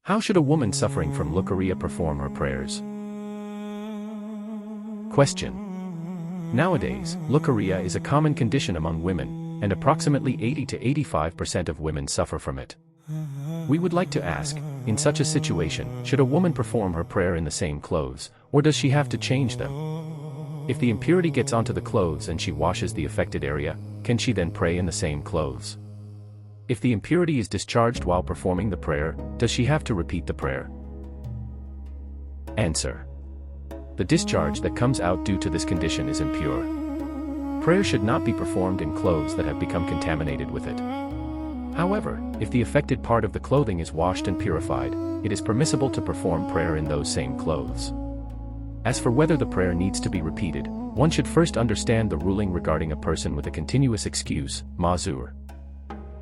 How should a woman suffering from leucorrhea perform her prayers? Question. Nowadays, leucorrhea is a common condition among women, and approximately 80 to 85% of women suffer from it. We would like to ask, in such a situation, should a woman perform her prayer in the same clothes, or does she have to change them? If the impurity gets onto the clothes and she washes the affected area, can she then pray in the same clothes? If the impurity is discharged while performing the prayer, does she have to repeat the prayer? Answer. The discharge that comes out due to this condition is impure. Prayer should not be performed in clothes that have become contaminated with it. However, if the affected part of the clothing is washed and purified, it is permissible to perform prayer in those same clothes. As for whether the prayer needs to be repeated, one should first understand the ruling regarding a person with a continuous excuse, mazur.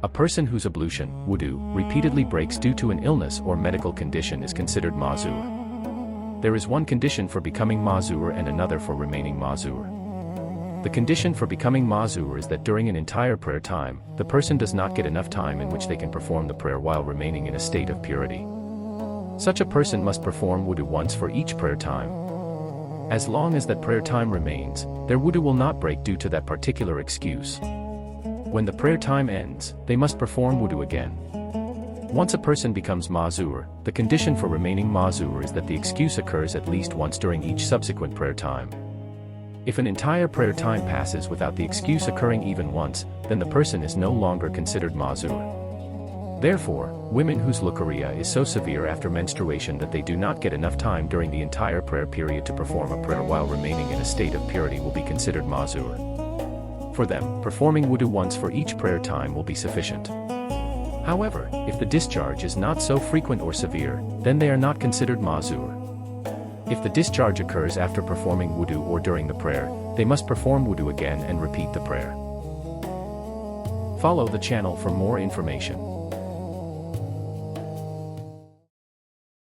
A person whose ablution, wudu, repeatedly breaks due to an illness or medical condition is considered mazur. There is one condition for becoming mazur and another for remaining mazur. The condition for becoming mazur is that during an entire prayer time, the person does not get enough time in which they can perform the prayer while remaining in a state of purity. Such a person must perform wudu once for each prayer time. As long as that prayer time remains, their wudu will not break due to that particular excuse. When the prayer time ends, they must perform wudu again. Once a person becomes mazur, the condition for remaining mazur is that the excuse occurs at least once during each subsequent prayer time. If an entire prayer time passes without the excuse occurring even once, then the person is no longer considered mazur. Therefore, women whose leucorrhea is so severe after menstruation that they do not get enough time during the entire prayer period to perform a prayer while remaining in a state of purity will be considered mazur. For them, performing wudu once for each prayer time will be sufficient. However, if the discharge is not so frequent or severe, then they are not considered mazur. If the discharge occurs after performing wudu or during the prayer, they must perform wudu again and repeat the prayer. Follow the channel for more information.